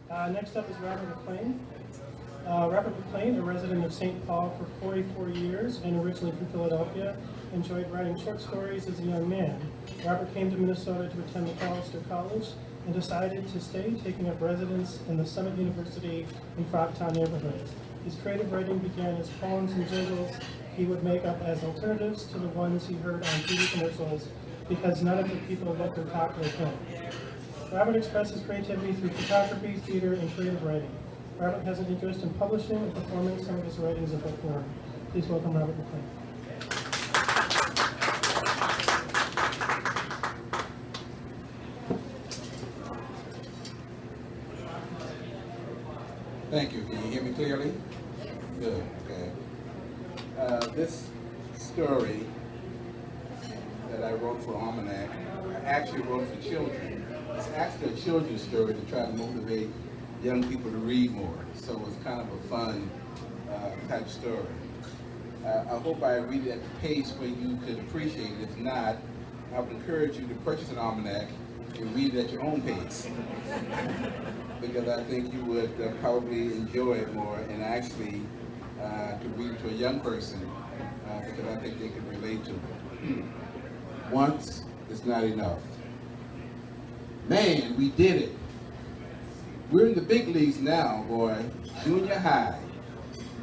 Next up is Robert McClain. Robert McClain, a resident of St. Paul for 44 years and originally from Philadelphia, enjoyed writing short stories as a young man. Robert came to Minnesota to attend McAllister College and decided to stay, taking up residence in the Summit University in Frogtown neighborhoods. His creative writing began as poems and jingles he would make up as alternatives to the ones he heard on TV commercials because none of the people looked or talked like him. Robert expresses creativity through photography, theater, and creative writing. Robert has an interest in publishing and performing some of his writings in book form. Please welcome Robert McClain. Thank you. Can you hear me clearly? Good. Okay. This story that I wrote for Almanac, I actually wrote for children. It's actually a children's story to try to motivate young people to read more. So it's kind of a fun type story. I hope I read it at the pace where you could appreciate it. If not, I would encourage you to purchase an almanac and read it at your own pace. Because I think you would probably enjoy it more, and actually to read it to a young person, because I think they can relate to it. Once is not enough. Man, we did it. We're in the big leagues now, boy. Junior high.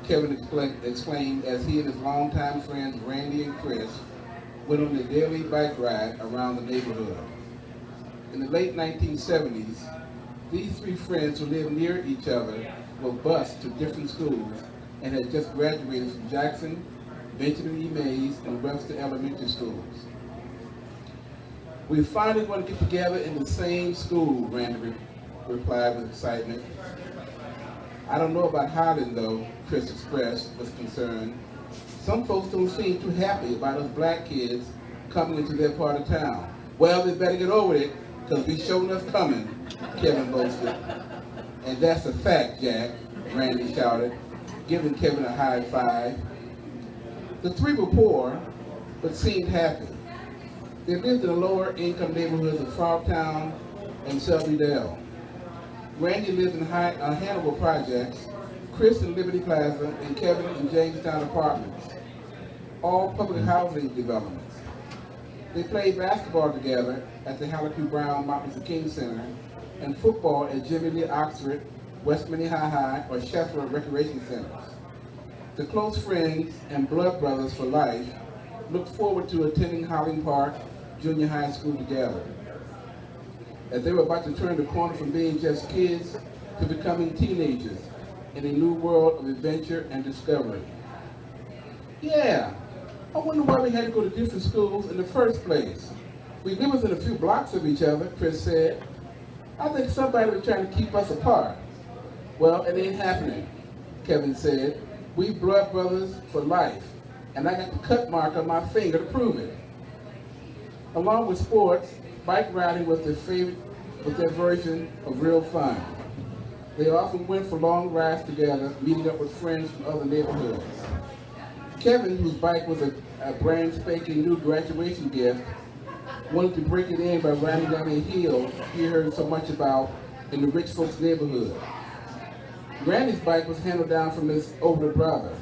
Kevin explained as he and his longtime friends Randy and Chris went on their daily bike ride around the neighborhood. In the late 1970s, these three friends who lived near each other were bused to different schools and had just graduated from Jackson, Benjamin E. Mays, and Webster Elementary schools. "We finally going to get together in the same school," Randy replied with excitement. "I don't know about Highland though," Chris expressed with concern. "Some folks don't seem too happy about us black kids coming into their part of town." "Well, they better get over it, because we showing us coming," Kevin boasted. "And that's a fact, Jack," Randy shouted, giving Kevin a high five. The three were poor, but seemed happy. They lived in the lower income neighborhoods of Frogtown and Selvydale. Randy lived in Hannibal Projects, Chris in Liberty Plaza, and Kevin in Jamestown Apartments, all public housing developments. They played basketball together at the Halleck Brown Martin Luther King Center and football at Jimmy Lee Oxford, West Minnehaha, or Sheffield Recreation Centers. The close friends and blood brothers for life looked forward to attending Holling Park Junior High School together. As they were about to turn the corner from being just kids to becoming teenagers in a new world of adventure and discovery. "Yeah, I wonder why we had to go to different schools in the first place. We live within a few blocks of each other," Chris said. "I think somebody was trying to keep us apart." "Well, it ain't happening," Kevin said. "We blood brothers for life, and I got the cut mark on my finger to prove it." Along with sports, bike riding was their version of real fun. They often went for long rides together, meeting up with friends from other neighborhoods. Kevin, whose bike was a brand spanking new graduation gift, wanted to break it in by riding down a hill he heard so much about in the rich folks' neighborhood. Randy's bike was handed down from his older brother,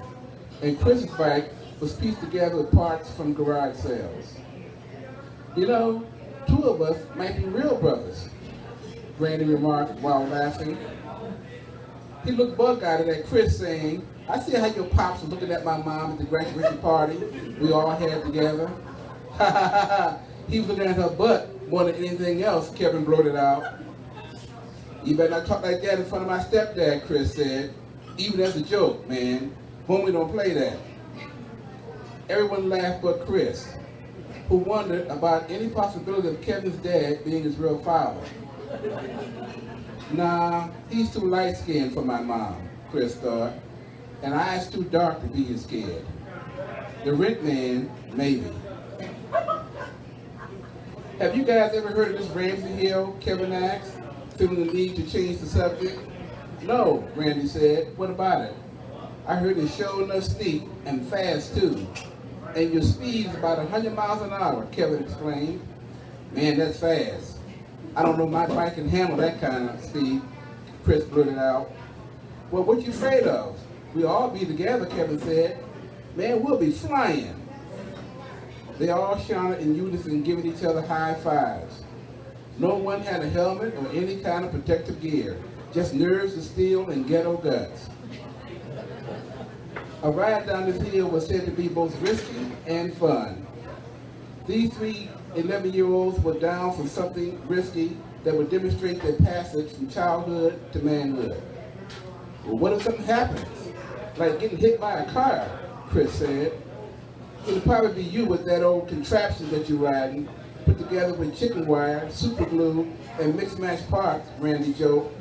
and Chris's bike was pieced together with parts from garage sales. "You know, two of us might be real brothers," Randy remarked while laughing. He looked bug-eyed at Chris, saying, "I see how your pops was looking at my mom at the graduation party we all had together." "Ha ha ha ha, he was looking at her butt more than anything else," Kevin blurted out. "You better not talk like that in front of my stepdad," Chris said. "Even as a joke, man. Homie don't play that." Everyone laughed but Chris, who wondered about any possibility of Kevin's dad being his real father. "Nah, he's too light-skinned for my mom," Chris thought, "and eyes too dark to be his kid. The rent man, maybe." "Have you guys ever heard of this Ramsey Hill?" Kevin asked, feeling the need to change the subject. "No," Randy said. "What about it?" "I heard it's sure enough steep and fast too. And your speed's about 100 miles an hour," Kevin explained. "Man, that's fast. I don't know my bike can handle that kind of speed," Chris blurted out. Well, what you afraid of? We'll all be together, Kevin said. Man, we'll be flying. They all shouted in unison, giving each other high fives. No one had a helmet or any kind of protective gear, just nerves of steel and ghetto guts. A ride down this hill was said to be both risky and fun. These three 11-year-olds were down for something risky that would demonstrate their passage from childhood to manhood. Well, what if something happens? Like getting hit by a car, Chris said. It'll probably be you with that old contraption that you're riding, put together with chicken wire, super glue, and mixed match parts, Randy joked.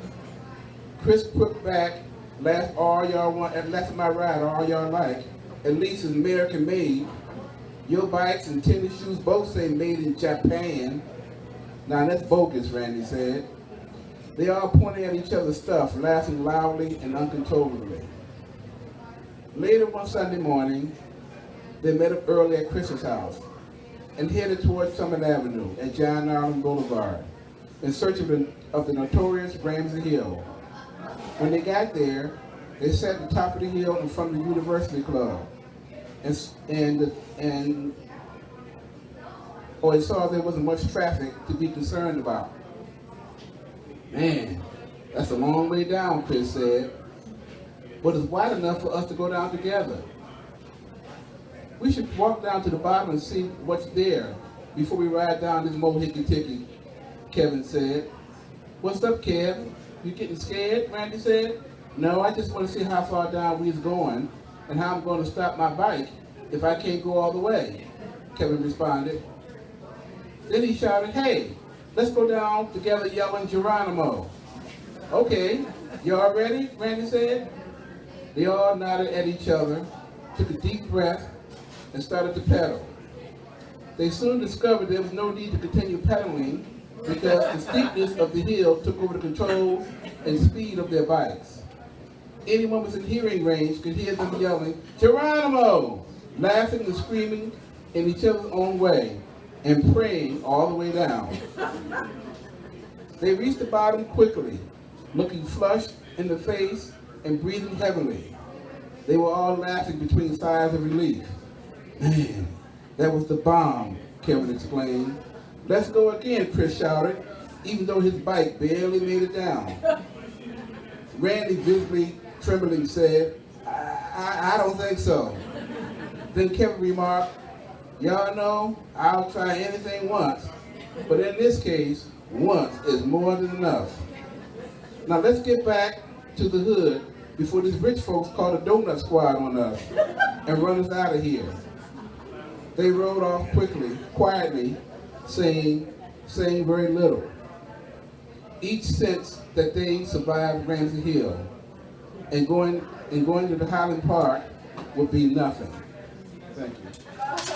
Chris put back, last all y'all want, at last my ride, all y'all like, at least is American made. Your bikes and tennis shoes both say made in Japan. Now that's bogus, Randy said. They all pointed at each other's stuff, laughing loudly and uncontrollably. Later one Sunday morning, they met up early at Chris's house and headed towards Summit Avenue at John Arlen Boulevard in search of the notorious Ramsey Hill. When they got there, they sat at the top of the hill in front of the University Club and they saw there wasn't much traffic to be concerned about. Man, that's a long way down, Chris said, but it's wide enough for us to go down together. We should walk down to the bottom and see what's there before we ride down this mohicky-ticky, Kevin said. What's up, Kev? You getting scared, Randy said. No, I just want to see how far down we's going and how I'm going to stop my bike if I can't go all the way, Kevin responded. Then he shouted, hey, let's go down together yelling Geronimo. Okay, y'all ready, Randy said. They all nodded at each other, took a deep breath, and started to pedal. They soon discovered there was no need to continue pedaling because the steepness of the hill took over the control and speed of their bikes. Anyone within hearing range could hear them yelling, Geronimo! Laughing and screaming in each other's own way and praying all the way down. They reached the bottom quickly, looking flushed in the face and breathing heavily. They were all laughing between sighs of relief. Man, that was the bomb, Kevin explained. Let's go again, Chris shouted, even though his bike barely made it down. Randy, visibly trembling, said, I don't think so. Then Kevin remarked, y'all know I'll try anything once, but in this case, once is more than enough. Now let's get back to the hood before these rich folks call the donut squad on us and run us out of here. They rode off quietly, saying very little. Each sensed that they survived Ramsey Hill, and going to the Highland Park would be nothing. Thank you.